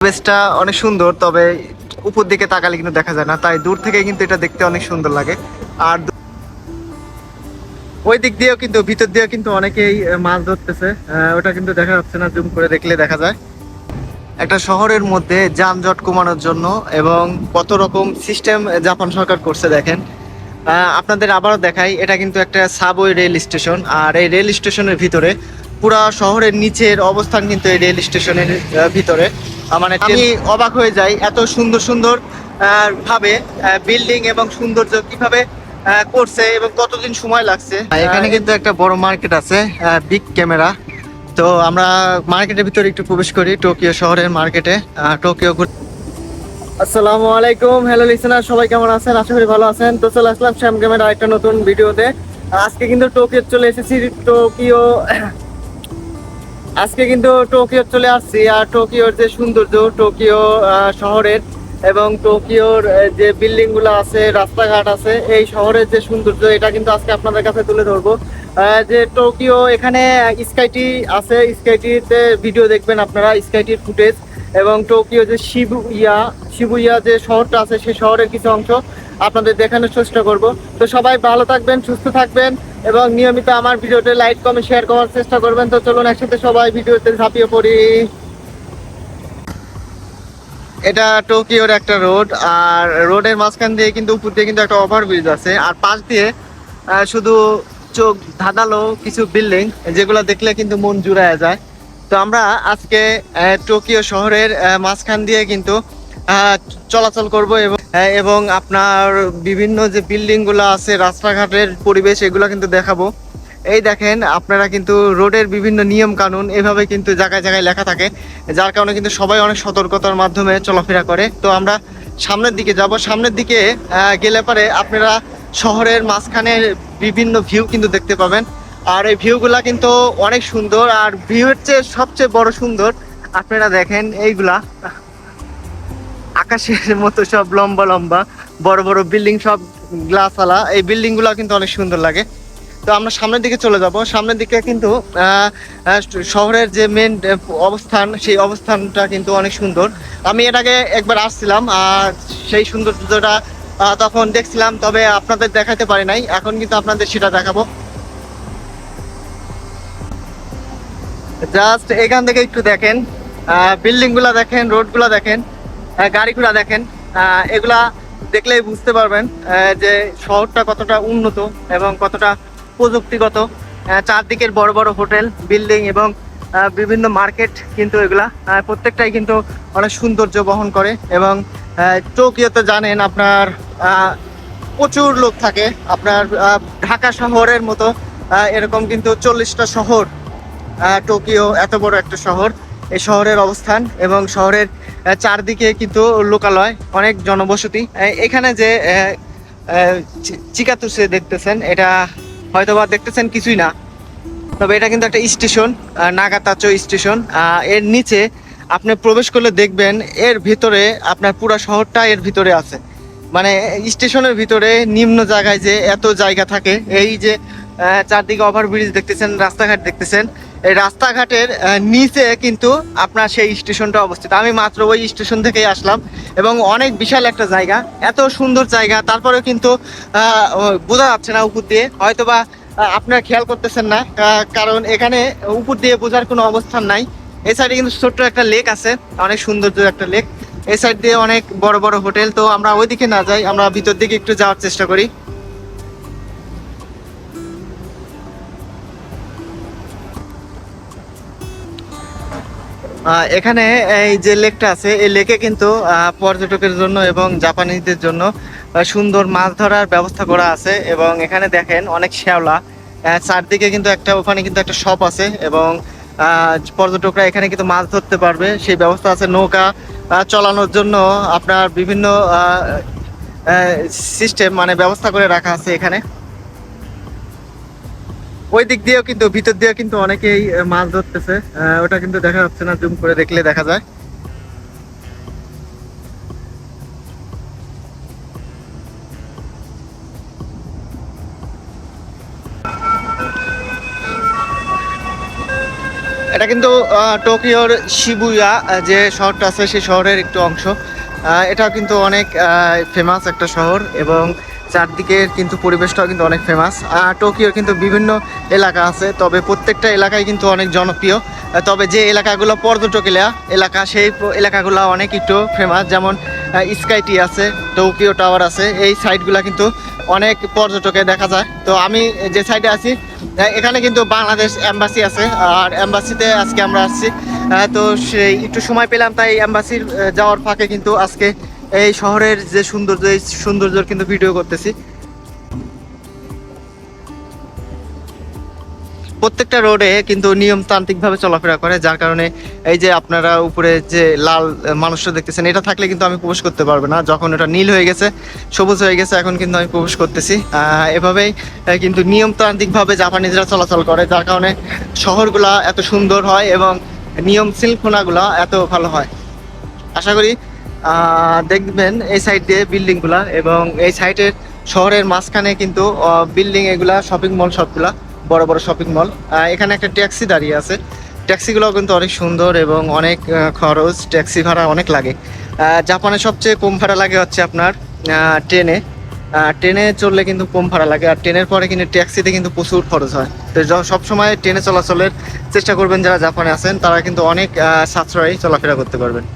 পরিবেশটা অনেক সুন্দর, তবে উপর দিকে তাকালে কিন্তু দেখা যায় না, তাই দূর থেকে কিন্তু এটা দেখতে অনেক সুন্দর লাগে। আর ওই দিক দিয়েও কিন্তু ভিতর দিয়েও কিন্তু অনেকেই মাছ ধরতেছে, ওটা কিন্তু দেখা যাচ্ছে না, জুম করে দেখলে দেখা যায়। একটা শহরের মধ্যে যানজট কমানোর জন্য এবং কত রকম সিস্টেম জাপান সরকার করছে দেখেন। আপনাদের আবারও দেখাই, এটা কিন্তু একটা সাবওয়ে রেল স্টেশন, আর এই রেল স্টেশনের ভিতরে পুরা শহরের নিচের অবস্থান কিন্তু এই রেল স্টেশনের ভিতরে। মানে আমি অবাক হয়ে যাই, এত সুন্দর সুন্দর ভাবে বিল্ডিং এবং সৌন্দর্য কিভাবে করছে এবং কতদিন সময় লাগছে। এখানে কিন্তু একটা বড় মার্কেট আছে, বিগ ক্যামেরা। তো আমরা মার্কেটের ভিতরে একটু প্রবেশ করি, টোকিও শহরের মার্কেটে। টোকিও আসসালামু আলাইকুম, হ্যালো লিসেনার, সবাই কেমন আছেন? আশা করি ভালো আছেন। তো চলে আসলাম শ্যাম গেমের আরেকটা নতুন ভিডিওতে। আজকে কিন্তু টোকিও চলে এসেছি। টোকিও আজকে কিন্তু টোকিও চলে আসছি, আর টোকিওর যে সৌন্দর্য টোকিও শহরের এবং টোকিওর যে বিল্ডিং গুলো আছে, রাস্তাঘাট আছে, এই শহরের যে সৌন্দর্য, এটা কিন্তু আজকে আপনাদের কাছে তুলে ধরবো। যে টোকিও এখানে স্কাইটি আছে, স্কাইটিতে ভিডিও দেখবেন আপনারা, স্কাইটির ফুটেজ। এবং টোকিও যে শিবুইয়া যে শহরটা আছে, সেই শহরের কিছু অংশ আপনাদের দেখানোর চেষ্টা করব। তো সবাই ভালো থাকবেন, সুস্থ থাকবেন এবং নিয়মিত আমার ভিডিওতে লাইক কমেন্ট শেয়ার করার চেষ্টা করবেন। তো চলুন একসাথে সবাই ভিডিওতে ঝাঁপিয়ে পড়ি। এটা টোকিওর একটা রোড, আর রোডের মাঝখান দিয়ে কিন্তু উপর দিয়ে কিন্তু একটা ওভারব্রিজ আছে, আর পাশ দিয়ে শুধু চোখ ধাঁধালো কিছু বিল্ডিং, যেগুলো দেখলে কিন্তু মন জুড়ায় যায়। তো আমরা আজকে টোকিও শহরের মাঝখান দিয়ে কিন্তু চলাচল করব এবং আপনার বিভিন্ন যে বিল্ডিং গুলো আছে, রাস্তাঘাটের পরিবেশ, এগুলো কিন্তু দেখাবো। এই দেখেন, আপনারা কিন্তু রোডের বিভিন্ন নিয়ম কানুন এভাবে কিন্তু জায়গায় জায়গায় লেখা থাকে, যার কারণে কিন্তু সবাই অনেক সতর্কতার মাধ্যমে চলাফেরা করে। তো আমরা সামনের দিকে যাব, সামনের দিকে গেলে পরে আপনারা শহরের মাঝখানের বিভিন্ন ভিউ কিন্তু দেখতে পাবেন। আর এই ভিউগুলা কিন্তু অনেক সুন্দর, আর ভিউয়ের চেয়ে সবচেয়ে বড় সুন্দর আপনারা দেখেন এইগুলা, আকাশের মতো সব লম্বা লম্বা বড় বড় বিল্ডিং, সব গ্লাসওয়ালা, এই বিল্ডিং গুলা কিন্তু অনেক সুন্দর লাগে। তো আমরা সামনের দিকে চলে যাব, সামনের দিকে কিন্তু শহরের যে মেন অবস্থান, সেই অবস্থানটা কিন্তু অনেক সুন্দর। আমি এর আগে একবার আসছিলাম, আর সেই সৌন্দর্যটা তখন দেখছিলাম, তবে আপনাদের দেখাতে পারি নাই। এখন কিন্তু আপনাদের সেটা দেখাবো। জাস্ট এখান থেকে একটু দেখেন, বিল্ডিং গুলা দেখেন, রোড গুলা দেখেন, গাড়ি ঘোড়া দেখেন। এগুলা দেখলেই বুঝতে পারবেন যে শহরটা কতটা উন্নত এবং কতটা প্রযুক্তিগত। চারদিকের বড় বড় হোটেল, বিল্ডিং এবং বিভিন্ন মার্কেট, কিন্তু এগুলা প্রত্যেকটাই কিন্তু অনেক সৌন্দর্য বহন করে। এবং টোকিওতে জানেন আপনার প্রচুর লোক থাকে, আপনার ঢাকা শহরের মতো এরকম কিন্তু 40টা শহর। টোকিও এত বড় একটা শহর, এই শহরের অবস্থান এবং শহরের চারদিকে কিন্তু লোকালয়, অনেক জনবসতি। এখানে যে চিকাতুসে দেখতেছেন, এটা হয়তোবা দেখতেছেন কিছুই না, তবে এটা কিন্তু একটা স্টেশন, নাগাতাচো স্টেশন। এর নিচে আপনি প্রবেশ করলে দেখবেন এর ভিতরে আপনার পুরো শহরটা এর ভিতরে আছে। মানে স্টেশনের ভিতরে নিম্ন জায়গায় যে এত জায়গা থাকে, এই যে চারদিকে ওভারব্রিজ দেখতেছেন, রাস্তাঘাট দেখতেছেন, এই রাস্তাঘাটের নিচে কিন্তু আপনার সেই স্টেশনটা অবস্থিত। আমি মাত্র ওই স্টেশন থেকেই আসলাম এবং অনেক বিশাল একটা জায়গা, এত সুন্দর জায়গা, তারপরেও কিন্তু বোঝা যাচ্ছে না উপর দিয়ে, হয়তোবা আপনারা খেয়াল করতেছেন না, কারণ এখানে উপর দিয়ে বোঝার কোনো অবস্থান নাই। এই সাইডে কিন্তু ছোট্ট একটা লেক আছে, অনেক সৌন্দর্য একটা লেক। এই সাইড দিয়ে অনেক বড় বড় হোটেল। তো আমরা ওইদিকে না যাই, আমরা ভিতর দিকে একটু যাওয়ার চেষ্টা করি। এখানে এই যে লেকটা আছে, এই লেকে কিন্তু পর্যটকের জন্য এবং জাপানিদের জন্য সুন্দর মাছ ধরার ব্যবস্থা করা আছে। এবং এখানে দেখেন অনেক শ্যাওলা, চারদিকে কিন্তু একটা, ওখানে কিন্তু একটা শপ আছে এবং পর্যটকরা এখানে কিন্তু মাছ ধরতে পারবে, সেই ব্যবস্থা আছে। নৌকা চালানোর জন্য আপনার বিভিন্ন সিস্টেম, মানে ব্যবস্থা করে রাখা আছে এখানে। ওই দিক দিয়েও কিন্তু, ভিতর দিয়েও কিন্তু অনেকেই মাছ ধরতেছে, ওটা কিন্তু দেখা যাচ্ছে না, জুম করে দেখলে দেখা যায়। এটা কিন্তু টোকিওর শিবুয়া যে শহরটা আছে সেই শহরের একটু অংশ। এটাও কিন্তু অনেক ফেমাস একটা শহর এবং চারদিকের কিন্তু পরিবেশটাও কিন্তু অনেক ফেমাস। টোকিওর কিন্তু বিভিন্ন এলাকা আছে, তবে প্রত্যেকটা এলাকায় কিন্তু অনেক জনপ্রিয়। তবে যে এলাকাগুলো পর্যটক এলাকা সেই এলাকাগুলো অনেক একটু ফেমাস, যেমন স্কাইটি আছে, টোকিও টাওয়ার আছে, এই সাইটগুলো কিন্তু অনেক পর্যটকে দেখা যায়। তো আমি যে সাইডে আছি এখানে কিন্তু বাংলাদেশ এম্বাসি আছে, আর এম্বাসিতে আজকে আমরা আসছি। তো সেই একটু সময় পেলাম, তাই এম্বাসির যাওয়ার ফাঁকে কিন্তু আজকে এই শহরের যে সৌন্দর্য, এই সৌন্দর্যের কিন্তু ভিডিও করতেছি। প্রত্যেকটা রোডে কিন্তু নিয়মতান্ত্রিকভাবে চলাফেরা করে, যার কারণে এই যে আপনারা উপরে যে লাল মানুষটা দেখতেছেন, এটা থাকলে কিন্তু আমি প্রবেশ করতে পারবো না। যখন এটা নীল হয়ে গেছে, সবুজ হয়ে গেছে, এখন কিন্তু আমি প্রবেশ করতেছি। এভাবেই কিন্তু নিয়মতান্ত্রিকভাবে জাপানিজরা চলাচল করে, যার কারণে শহরগুলা এত সুন্দর হয় এবং নিয়ম শৃঙ্খলাগুলা এত ভালো হয়। আশা করি দেখবেন এই সাইড দিয়ে বিল্ডিংগুলা, এবং এই সাইডের শহরের মাঝখানে কিন্তু বিল্ডিং, এগুলা শপিং মল, সবগুলা বড় বড় শপিং মল। এখানে একটা ট্যাক্সি দাঁড়িয়ে আছে, ট্যাক্সিগুলো কিন্তু অনেক সুন্দর এবং অনেক খরচ, ট্যাক্সি ভাড়া অনেক লাগে। জাপানে সবচেয়ে কম ভাড়া লাগে হচ্ছে আপনার ট্রেনে। ট্রেনে চললে কিন্তু কম ভাড়া লাগে, আর ট্রেনের পরে কিন্তু ট্যাক্সিতে কিন্তু প্রচুর খরচ হয়। তো সবসময় ট্রেনে চলাচলের চেষ্টা করবেন, যারা জাপানে আছেন তারা কিন্তু অনেক সাশ্রয়ী চলাফেরা করতে পারবেন।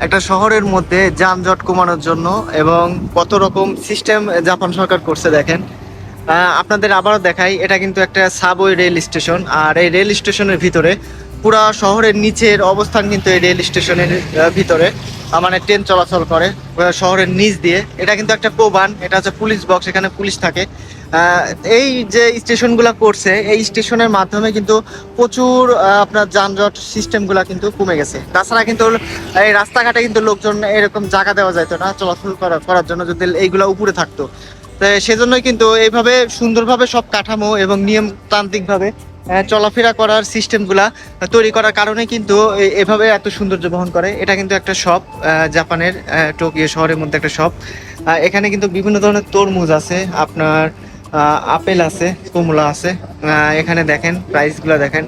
একটা শহরের মধ্যে যানজট কমানোর জন্য এবং কত রকম সিস্টেম জাপান সরকার করছে দেখেন। আপনাদের আবারও দেখাই, এটা কিন্তু একটা সাবওয়ে রেল স্টেশন, আর এই রেল স্টেশনের ভিতরে পুরা শহরের নিচের অবস্থান কিন্তু এই রেল স্টেশনের ভিতরে মানে ট্রেন চলাচল করে শহরের নিচ দিয়ে। এটা কিন্তু একটা প্রবান, এটা হচ্ছে পুলিশ বক্স, এখানে পুলিশ থাকে। এই যে স্টেশনগুলো করছে, এই স্টেশনের মাধ্যমে কিন্তু প্রচুর আপনার যানজট সিস্টেমগুলো কিন্তু কমে গেছে। তাছাড়া কিন্তু এই রাস্তাঘাটে কিন্তু লোকজন এরকম জায়গা দেওয়া যেত না চলাচল করার জন্য, যদি এইগুলো উপরে থাকতো। তো সেজন্যই কিন্তু এইভাবে সুন্দরভাবে সব কাঠামো এবং নিয়মতান্ত্রিকভাবে চলাফেরা করার সিস্টেমগুলা তৈরি করার কারণে কিন্তু এভাবে এত সৌন্দর্য বহন করে। এটা কিন্তু একটা শপ, জাপানের টোকিও শহরের মধ্যে একটা শপ। এখানে কিন্তু বিভিন্ন ধরনের তরমুজ আছে, আপনার আপেল আছে, কমলা আছে। এখানে দেখেন প্রাইসগুলো দেখেন,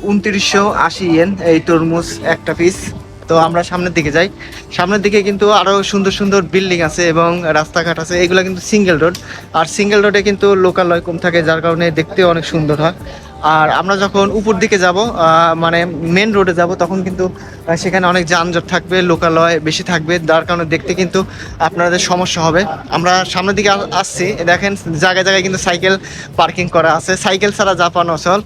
2980 ইয়েন এই তরমুজ একটা পিস। তো আমরা সামনের দিকে যাই, সামনের দিকে কিন্তু আরো সুন্দর সুন্দর বিল্ডিং আছে এবং রাস্তাঘাট আছে। এগুলো কিন্তু সিঙ্গেল রোড, আর সিঙ্গেল রোডে কিন্তু লোকালয় কম থাকে, যার কারণে দেখতে অনেক সুন্দর হয়। আর আমরা যখন উপর দিকে যাব, মানে মেন রোডে যাব, তখন কিন্তু সেখানে অনেক যানজট থাকবে, লোকালয় বেশি থাকবে, যার কারণে দেখতে কিন্তু আপনাদের সমস্যা হবে। আমরা সামনের দিকে আসছি, দেখেন জায়গায় জায়গায় কিন্তু সাইকেল পার্কিং করা আছে। সাইকেল ছাড়া জাপান অচল,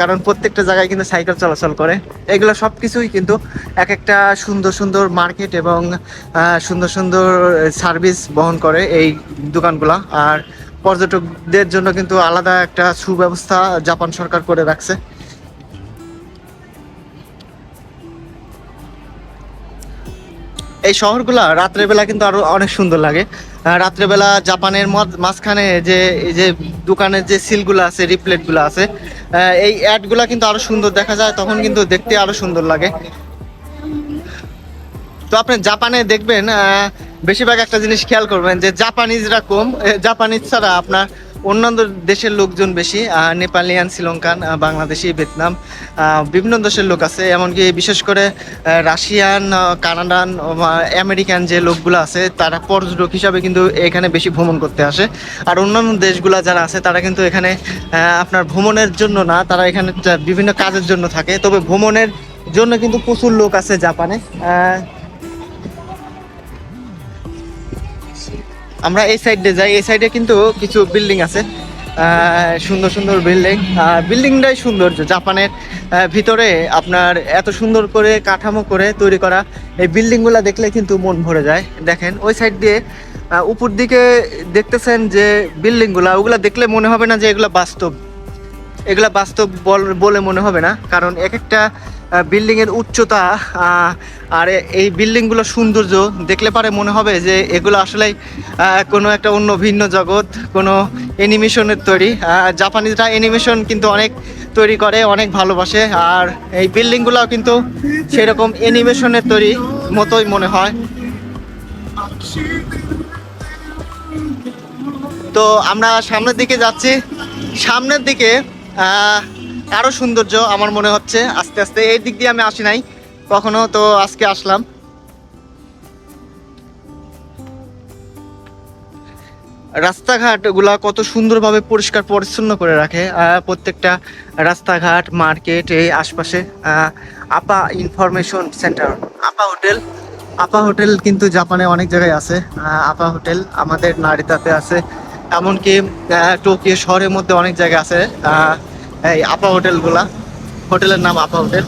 কারণ প্রত্যেকটা জায়গায় কিন্তু সাইকেল চলাচল করে। এগুলো সব কিছুই কিন্তু এক একটা সুন্দর সুন্দর মার্কেট এবং সুন্দর সুন্দর সার্ভিস বহন করে এই দোকানগুলা। আর পর্যটকদের জন্য কিন্তু আলাদা একটা সুব্যবস্থা জাপান সরকার করে রাখছে। এই শহরগুলা রাত্রেবেলা কিন্তু আরো অনেক সুন্দর লাগে। রাত্রেবেলা জাপানের মাঝখানে যে এই যে দোকানের যে সিলগুলো আছে, রিপ্লেটগুলো আছে, এই অ্যাডগুলা কিন্তু আরো সুন্দর দেখা যায়, তখন কিন্তু দেখতে আরো সুন্দর লাগে। তো আপনি জাপানে দেখবেন বেশিরভাগ একটা জিনিস খেয়াল করবেন যে জাপানিজরা কম, জাপানিজ ছাড়া আপনার অন্যান্য দেশের লোকজন বেশি। নেপালিয়ান, শ্রীলঙ্কান, বাংলাদেশি, ভিয়েতনাম, বিভিন্ন দেশের লোক আছে। এমনকি বিশেষ করে রাশিয়ান, কানাডান, আমেরিকান যে লোকগুলো আছে, তারা পর্যটক হিসাবে কিন্তু এখানে বেশি ভ্রমণ করতে আসে। আর অন্যান্য দেশগুলো যারা আছে তারা কিন্তু এখানে আপনার ভ্রমণের জন্য না, তারা এখানে বিভিন্ন কাজের জন্য থাকে। তবে ভ্রমণের জন্য কিন্তু প্রচুর লোক আছে জাপানে। আমরা এই সাইডে যাই, এই সাইডে কিন্তু কিছু বিল্ডিং আছে, সুন্দর সুন্দর বিল্ডিং। বিল্ডিংটাই সৌন্দর্য জাপানের ভিতরে, আপনার এত সুন্দর করে কাঠামো করে তৈরি করা এই বিল্ডিংগুলো দেখলে কিন্তু মন ভরে যায়। দেখেন ওই সাইড দিয়ে উপর দিকে দেখতেছেন যে বিল্ডিংগুলা, ওগুলা দেখলে মনে হবে না যে এগুলা বাস্তব, এগুলা বাস্তব বলে মনে হবে না, কারণ এক একটা বিল্ডিং এর উচ্চতা আর এই বিল্ডিং গুলো সৌন্দর্য দেখলে পারে মনে হবে যে এগুলো আসলে কোনো একটা অন্য ভিন্ন জগৎ, কোনো অ্যানিমেশনের তৈরি। জাপানিজরা অ্যানিমেশন কিন্তু অনেক তৈরি করে, অনেক ভালোবাসে, আর এই বিল্ডিং গুলাও কিন্তু সেরকম অ্যানিমেশনের তৈরি মতোই মনে হয়। তো আমরা সামনের দিকে যাচ্ছি, সামনের দিকে আরো সৌন্দর্য আমার মনে হচ্ছে আস্তে আস্তে। এই দিক দিয়ে আমি আসি নাই কখনো, তো আজকে আসলাম। রাস্তাঘাট গুলা কত সুন্দরভাবে পরিষ্কার পরিচ্ছন্ন করে রাখে, প্রত্যেকটা রাস্তাঘাট, মার্কেট, এই আশপাশে। আপা ইনফরমেশন সেন্টার, আপা হোটেল। আপা হোটেল কিন্তু জাপানে অনেক জায়গায় আছে। আপা হোটেল আমাদের নারিতাতে আছে, এমনকি টোকিও শহরের মধ্যে অনেক জায়গায় আছে এই আপা হোটেলগুলা। হোটেলের নাম আপা হোটেল।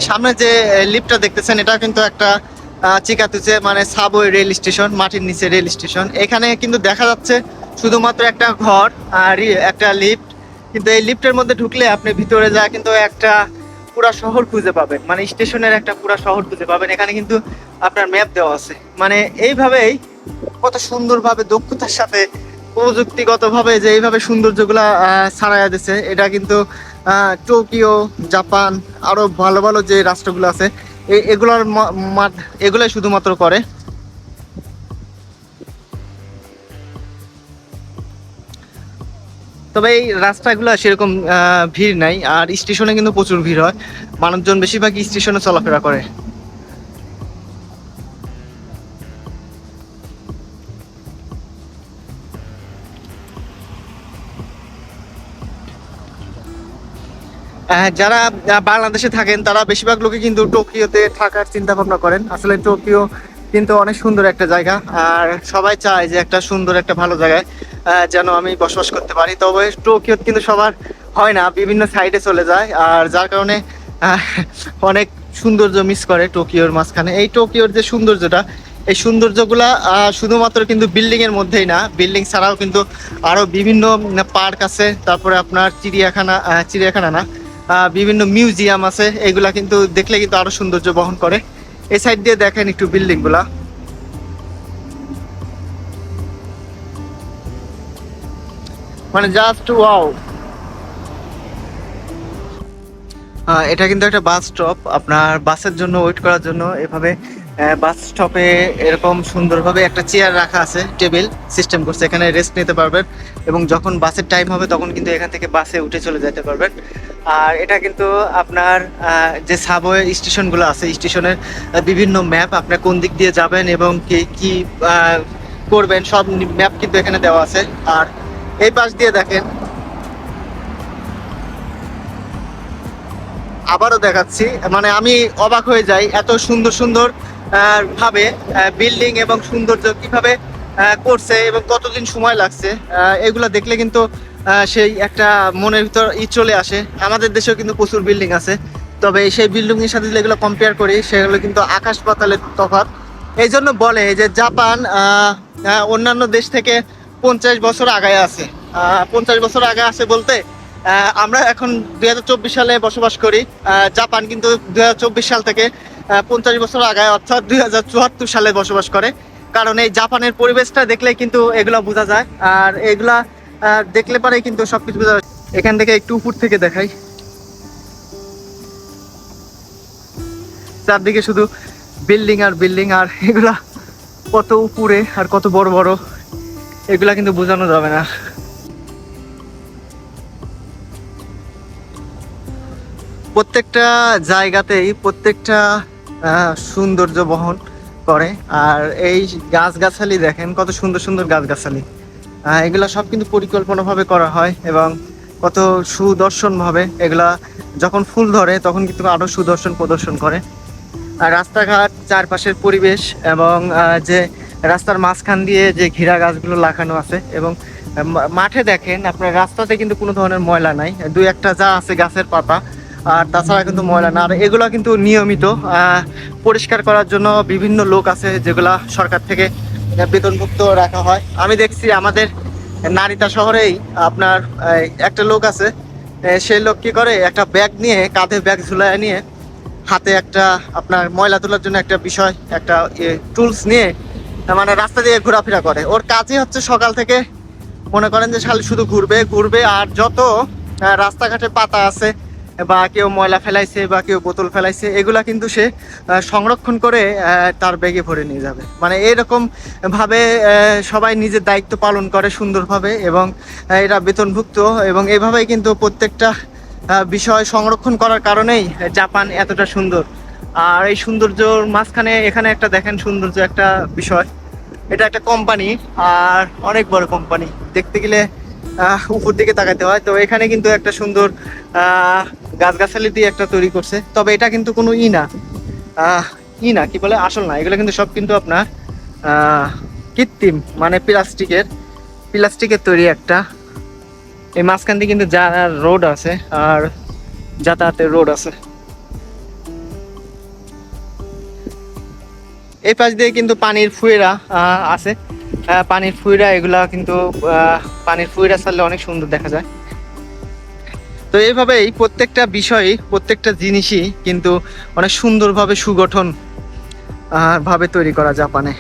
সামনে যে লিফটটা দেখতেছেন এটা কিন্তু একটা চিকাতুচে মানে সাবওয়ে রেল স্টেশন, মাটির নিচে রেল স্টেশন। এখানে কিন্তু দেখা যাচ্ছে শুধুমাত্র একটা ঘর আর একটা লিফট, কিন্তু এই লিফটের মধ্যে ঢুকলে আপনি ভিতরে যা কিন্তু একটা পুরা শহর খুঁজে পাবেন, মানে স্টেশনের একটা পুরা শহর খুঁজে পাবেন। এখানে কিন্তু আপনার ম্যাপ দেওয়া আছে, মানে এইভাবেই কত সুন্দরভাবে দক্ষতার সাথে প্রযুক্তিগতভাবে যে এইভাবে সৌন্দর্যগুলা ছাড়াইয়া দিছে। এটা কিন্তু টোকিও, জাপান, আরো ভালো ভালো যে রাষ্ট্রগুলো আছে এগুলোর এগুলাই শুধুমাত্র করে। তবে এই রাস্তাগুলো সেরকম ভিড় নাই, আর স্টেশনে কিন্তু প্রচুর ভিড় হয়, মানুষজন বেশিরভাগই স্টেশনে চলাফেরা করে। যারা বাংলাদেশে থাকেন তারা বেশিরভাগ লোকে কিন্তু টোকিওতে থাকার চিন্তা ভাবনা করেন। আসলে টোকিও কিন্তু অনেক সুন্দর একটা জায়গা, আর সবাই চায় যে একটা সুন্দর একটা ভালো জায়গায় যেন আমি বসবাস করতে পারি। তবে টোকিও কিন্তু সবার হয় না, বিভিন্ন সাইডে চলে যায়, আর যার কারণে অনেক সৌন্দর্য মিস করে টোকিওর মাঝখানে। এই টোকিওর যে সৌন্দর্যটা, এই সৌন্দর্যগুলা শুধুমাত্র কিন্তু বিল্ডিং এর মধ্যেই না, বিল্ডিং ছাড়াও কিন্তু আরো বিভিন্ন পার্ক আছে, তারপরে আপনার চিড়িয়াখানা, চিড়িয়াখানা না, বিভিন্ন মিউজিয়াম আছে। এগুলা কিন্তু দেখলে কিন্তু আরো সৌন্দর্য বহন করে। এই সাইড দিয়ে দেখেন একটু বিল্ডিং গুলা, মানে জাস্ট ওয়াও। এটা কিন্তু একটা বাস স্টপ, আপনার বাসের জন্য ওয়েট করার জন্য এভাবে বাস স্টপে এরকম সুন্দরভাবে একটা চেয়ার রাখা আছে, টেবিল সিস্টেম করছে, এখানে রেস্ট নিতে পারবেন এবং যখন বাসের টাইম হবে তখন কিন্তু এখান থেকে বাসে উঠে চলে যেতে পারবেন। আর এটা কিন্তু আপনার যে সাবওয়ে স্টেশনগুলো আছে, স্টেশনের বিভিন্ন ম্যাপ, আপনার কোন দিক দিয়ে যাবেন এবং কি কি করবেন সব ম্যাপ কিন্তু এখানে দেওয়া আছে। আর এই পাশ দিয়ে দেখেন, আবারও দেখাচ্ছি, মানে আমি অবাক হয়ে যাই এত সুন্দর সুন্দর ভাবে বিল্ডিং এবং সৌন্দর্য কিভাবে করছে এবং কতদিন সময় লাগছে। এগুলো দেখলে কিন্তু সেই একটা মনের ভিতর চলে আসে। আমাদের দেশেও কিন্তু প্রচুর বিল্ডিং আছে, তবে সেই বিল্ডিং এর সাথে যেগুলো কম্পেয়ার করি সেগুলো কিন্তু আকাশ পাতালের তফাৎ। এই জন্য বলে যে জাপান অন্যান্য দেশ থেকে 50 বছর আগায় আছে। 50 বছর আগে আছে বলতে আমরা এখন 2024 সালে বসবাস করি, জাপান কিন্তু 2024 সাল থেকে 50 বছর আগে অর্থাৎ 2074 সালে বসবাস করে। কারণ এই জাপানের পরিবেশটা দেখলে কিন্তু এগুলা বোঝা যায়, আর এগুলা দেখলে পরে কিন্তু সবকিছু বোঝা যায়। এখান থেকে একটু উপর থেকে দেখাই, চারদিকে শুধু বিল্ডিং আর বিল্ডিং, আর এগুলা কত উপরে আর কত বড় বড় এগুলা কিন্তু বোঝানো যাবে না। প্রত্যেকটা জায়গাতেই প্রত্যেকটা সৌন্দর্য বহন করে। আর এই গাছগাছালি দেখেন কত সুন্দর সুন্দর গাছগাছালি, এগুলা সব কিন্তু পরিকল্পনাভাবে করা হয় এবং কত সুদর্শনভাবে এগুলা যখন ফুল ধরে তখন কিন্তু আরো সুদর্শন প্রদর্শন করে। আর রাস্তাঘাট, চারপাশের পরিবেশ এবং যে রাস্তার মাঝখান দিয়ে যে ঘেরা গাছগুলো লাগানো আছে, এবং মাঠে দেখেন আপনার রাস্তাতে কিন্তু কোনো ধরনের ময়লা নাই, দুই একটা যা আছে গাছের পাতা, আর তাছাড়া কিন্তু ময়লা না। আর এগুলো কিন্তু নিয়মিত পরিষ্কার করার জন্য বিভিন্ন লোক আছে যেগুলা সরকার থেকে বেতনভুক্ত রাখা হয়। আমি দেখছি আমাদের নারিতা শহরেই আপনার একটা লোক আছে, সেই লোক কি করে, একটা ব্যাগ নিয়ে, কাঁধে ব্যাগ ঝুলায় নিয়ে, হাতে একটা আপনার ময়লা তোলার জন্য একটা বিষয়, একটা টুলস নিয়ে মানে রাস্তা দিয়ে ঘোরাফেরা করে। ওর কাজই হচ্ছে সকাল থেকে মনে করেন যে শুধু ঘুরবে ঘুরবে, আর যত রাস্তাঘাটে পাতা আছে বা কেউ ময়লা ফেলাইছে বা কেউ বোতল ফেলাইছে, এগুলা কিন্তু সে সংরক্ষণ করে তার ব্যাগে ভরে নিয়ে যাবে। মানে এরকম ভাবে সবাই নিজের দায়িত্ব পালন করে সুন্দরভাবে, এবং এরা বেতনভুক্ত, এবং এভাবেই কিন্তু প্রত্যেকটা বিষয় সংরক্ষণ করার কারণেই জাপান এতটা সুন্দর। আর এই সৌন্দর্যর মাঝখানে এখানে একটা দেখেন সৌন্দর্য একটা বিষয়, এটা একটা কোম্পানি, আর অনেক বড় কোম্পানি, দেখতে গেলে উপর দিকে তাকাতে হয়। তো এখানে কিন্তু একটা সুন্দর গাছগাছালি দিয়ে একটা তৈরি করছে, তবে এটা কিন্তু কোনো কি বলে আসল না, এগুলো কিন্তু সব কিন্তু আপনার কৃত্রিম, মানে প্লাস্টিকের তৈরি একটা। এই মাঝখান দিয়ে কিন্তু রোড আছে, আর যাতায়াতের রোড আছে। এই পাশ দিয়ে কিন্তু পানির ফুয়েরা আছে, পানির ফুয়েরা, এগুলা কিন্তু পানির ফুয়েরা ছাড়লে অনেক সুন্দর দেখা যায়। তো এইভাবেই প্রত্যেকটা বিষয়, প্রত্যেকটা জিনিসই কিন্তু অনেক সুন্দরভাবে সুগঠন ভাবে তৈরি করা জাপানে।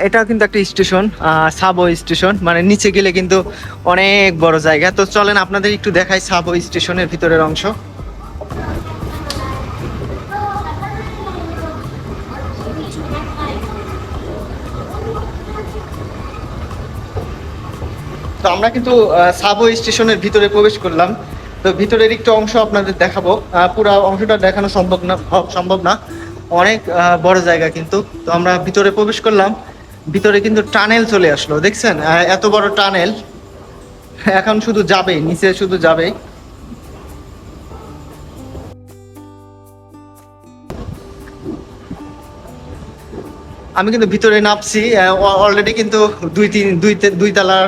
এটাও কিন্তু একটা স্টেশন, সাবওয়ে স্টেশন, মানে নিচে গেলে কিন্তু অনেক বড় জায়গা। তো চলেন আপনাদের একটু দেখাই সাবওয়ে স্টেশনের ভিতরের অংশ। তো আমরা কিন্তু সাবওয়ে স্টেশনের ভিতরে প্রবেশ করলাম। তো ভিতরের একটু অংশ আপনাদের দেখাবো, পুরো অংশটা দেখানো সম্ভব না, অনেক বড় জায়গা কিন্তু। তো আমরা ভিতরে প্রবেশ করলাম, ভিতরে কিন্তু টানেল চলে আসলো, দেখছেন এত বড় টানেল, এখন শুধু যাবেই নিচে, শুধু যাবেই। আমি কিন্তু ভিতরে নামছি অলরেডি, কিন্তু দুই তালার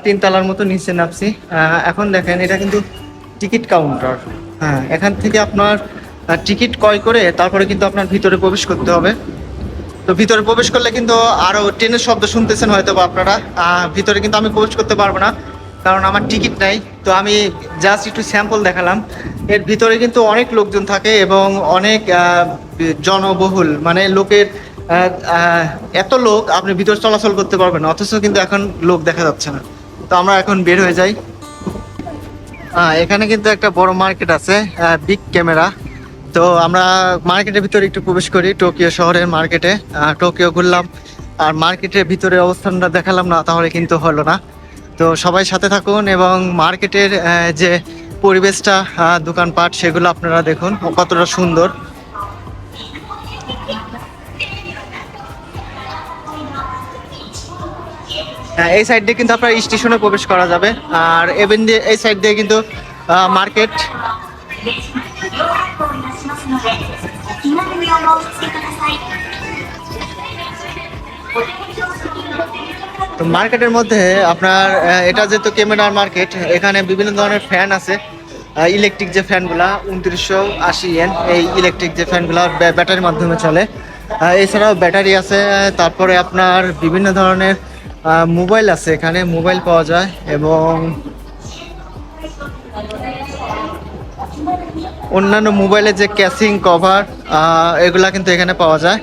3 তালার মতো নিচে নামছি। এখন দেখেন এটা কিন্তু টিকিট কাউন্টার। হ্যাঁ, এখান থেকে আপনার টিকিট ক্রয় করে তারপরে কিন্তু আপনার ভিতরে প্রবেশ করতে হবে। তো ভিতরে প্রবেশ করলে কিন্তু আরো ট্রেনের শব্দ শুনতেছেন হয়তো বা আপনারা। ভিতরে কিন্তু আমি প্রবেশ করতে পারবো না, কারণ আমার টিকিট নাই। তো আমি জাস্ট একটু স্যাম্পল দেখালাম। এর ভিতরে কিন্তু অনেক লোকজন থাকে এবং অনেক জনবহুল, মানে লোকের এত লোক আপনি ভিতর চলাচল করতে পারবেন, অথচ কিন্তু এখন লোক দেখা যাচ্ছে না। তো আমরা এখন বের হয়ে যাই। এখানে কিন্তু একটা বড় মার্কেট আছে, বিগ ক্যামেরা। তো আমরা মার্কেটের ভিতরে একটু প্রবেশ করি, টোকিও শহরের মার্কেটে। টোকিও ঘুরলাম, আর মার্কেটের ভিতরে অবস্থানটা দেখালাম না, তাহলে কিন্তু হলো না। তো সবাই সাথে থাকুন, এবং মার্কেটের যে পরিবেশটা, দোকানপাট, সেগুলো আপনারা দেখুন কতটা সুন্দর। এই সাইড দিয়ে কিন্তু আপনার স্টেশনে প্রবেশ করা যাবে, আর এই সাইড দিয়ে কিন্তু মার্কেট। তো মার্কেটের মধ্যে আপনার এটা যেহেতু ক্যামেরার মার্কেট, এখানে বিভিন্ন ধরনের ফ্যান আছে। ইলেকট্রিক যে ফ্যানগুলা 2980 ইয়েন, এই ইলেকট্রিক যে ফ্যানগুলা ব্যাটারির মাধ্যমে চলে। এছাড়াও ব্যাটারি আছে, তারপরে আপনার বিভিন্ন ধরনের মোবাইল আছে, এখানে মোবাইল পাওয়া যায়, এবং অন্যান্য মোবাইলের যে ক্যাসিং কভার, এগুলা কিন্তু এখানে পাওয়া যায়।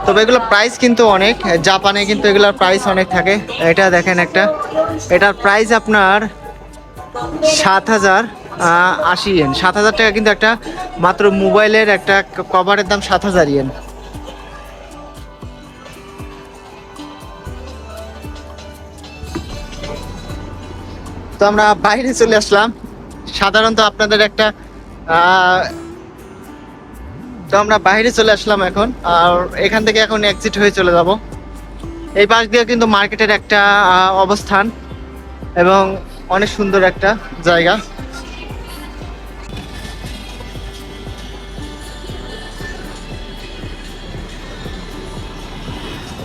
তবে এগুলোর প্রাইস কিন্তু অনেক, জাপানে কিন্তু এগুলোর প্রাইস অনেক থাকে। এটা দেখেন একটা, এটার প্রাইস আপনার 7080 ইয়েন, 7000 টাকা কিন্তু একটা মাত্র মোবাইলের একটা কভারের দাম 7000 ইয়েন। তো আমরা বাইরে চলে আসলাম। সাধারণত আপনাদের একটা তো আমরা বাইরে চলে আসলাম এখন, আর এখান থেকে এখন এক্সিট হয়ে চলে যাব। এই পাশ দিয়ে কিন্তু মার্কেটের একটা অবস্থান, এবং অনেক সুন্দর একটা জায়গা।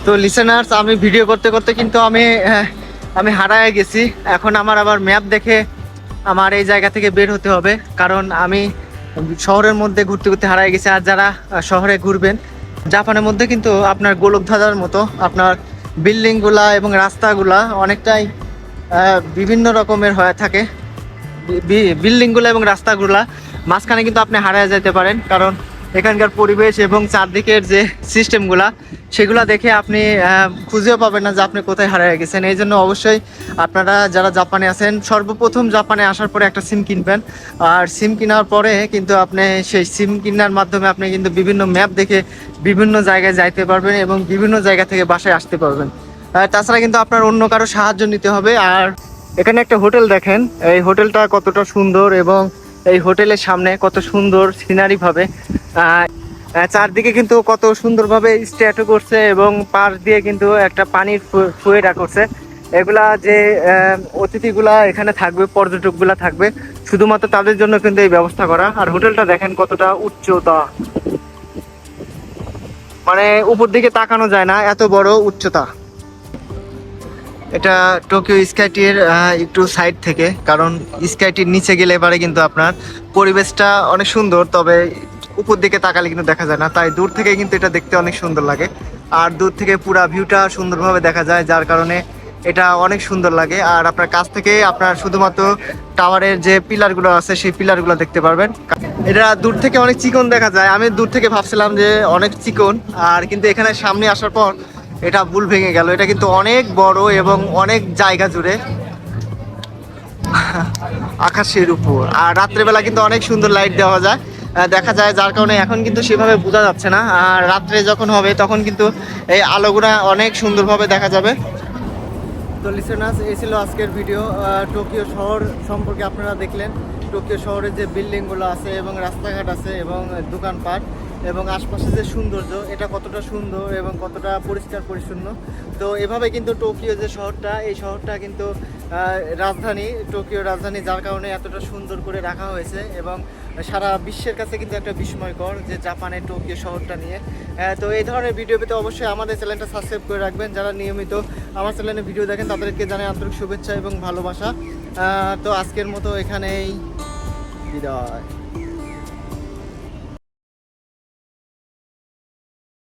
তো লিসেনার্স, আমি ভিডিও করতে করতে কিন্তু আমি হারায় গেছি। এখন আমার আবার ম্যাপ দেখে আমার এই জায়গা থেকে বের হতে হবে, কারণ আমি শহরের মধ্যে ঘুরতে ঘুরতে হারায় গেছি। আর যারা শহরে ঘুরবেন, জাপানের মধ্যে কিন্তু আপনার গোলকধাঁধার মতো আপনার বিল্ডিংগুলা এবং রাস্তাগুলা অনেকটাই বিভিন্ন রকমের হয়ে থাকে। বিল্ডিংগুলো এবং রাস্তাগুলা মাঝখানে কিন্তু আপনি হারায় যেতে পারেন, কারণ এখানকার পরিবেশ এবং চারদিকের যে সিস্টেমগুলা সেগুলা দেখে আপনি খুঁজেও পাবেন না যে আপনি কোথায় হারিয়ে গেছেন। এই জন্য অবশ্যই আপনারা যারা জাপানে আছেন সর্বপ্রথম জাপানে আসার পরে একটা সিম কিনবেন। আর সিম কেনার পরে কিন্তু আপনি সেই সিম কেনার মাধ্যমে আপনি কিন্তু বিভিন্ন ম্যাপ দেখে বিভিন্ন জায়গায় যাইতে পারবেন এবং বিভিন্ন জায়গা থেকে বাসায় আসতে পারবেন। তাছাড়া কিন্তু আপনার অন্য কারো সাহায্য নিতে হবে। আর এখানে একটা হোটেল দেখেন, এই হোটেলটা কতটা সুন্দর এবং এই হোটেলের সামনে কত সুন্দর সিনারি ভাবে চারদিকে কিন্তু কত সুন্দরভাবে স্ট্যাটু করছে এবং পাশ দিয়ে কিন্তু একটা পানির ফুয়েরা করছে। এগুলা যে অতিথিগুলা এখানে থাকবে, পর্যটকগুলা থাকবে, শুধুমাত্র তাদের জন্য কিন্তু এই ব্যবস্থা করা। আর হোটেলটা দেখেন কতটা উচ্চতা, মানে উপর দিকে তাকানো যায় না, এত বড় উচ্চতা। এটা টোকিও স্কাইটির একটু সাইড থেকে, কারণ স্কাইটির নিচে গেলে এবারে কিন্তু আপনার পরিবেশটা অনেক সুন্দর, তবে উপর দিকে তাকালে কিন্তু দেখা যায় না, তাই দূর থেকে কিন্তু এটা দেখতে অনেক সুন্দর লাগে। আর দূর থেকে পুরা ভিউটা সুন্দরভাবে দেখা যায়, যার কারণে এটা অনেক সুন্দর লাগে। আর আপনার কাছ থেকে আপনার শুধুমাত্র টাওয়ারের যে পিলারগুলো আছে সেই পিলারগুলো দেখতে পারবেন। এটা দূর থেকে অনেক চিকন দেখা যায়, আমি দূর থেকে ভাবছিলাম যে অনেক চিকন, আর কিন্তু এখানে সামনে আসার পর এটা ভুল ভেঙে গেল। এটা কিন্তু অনেক বড় এবং অনেক জায়গা জুড়ে আকাশের উপর। আর রাত্রেবেলা কিন্তু অনেক সুন্দর লাইট দেওয়া যায়, দেখা যায়, যার কারণে এখন কিন্তু সেভাবে বোঝা যাচ্ছে না। আর রাত্রে যখন হবে তখন কিন্তু এই আলোগুলো অনেক সুন্দরভাবে দেখা যাবে। তো লিসেনার্স, এই ছিল আজকের ভিডিও। টোকিও শহর সম্পর্কে আপনারা দেখলেন, টোকিও শহরের যে বিল্ডিংগুলো আছে এবং রাস্তাঘাট আছে এবং দোকানপাট এবং আশপাশে যে সৌন্দর্য, এটা কতটা সুন্দর এবং কতটা পরিষ্কার পরিচ্ছন্ন। তো এভাবে কিন্তু টোকিও যে শহরটা, এই শহরটা কিন্তু রাজধানী, টোকিও রাজধানী, যার কারণে এতটা সুন্দর করে রাখা হয়েছে এবং সারা বিশ্বের কাছে কিন্তু একটা বিস্ময়কর যে জাপানের টোকিও শহরটা নিয়ে। তো এই ধরনের ভিডিও পেতে অবশ্যই আমাদের চ্যানেলটা সাবস্ক্রাইব করে রাখবেন। যারা নিয়মিত আমার চ্যানেলে ভিডিও দেখেন তাদেরকে জানাই আন্তরিক শুভেচ্ছা এবং ভালোবাসা। তো আজকের মতো এখানেই বিদায়।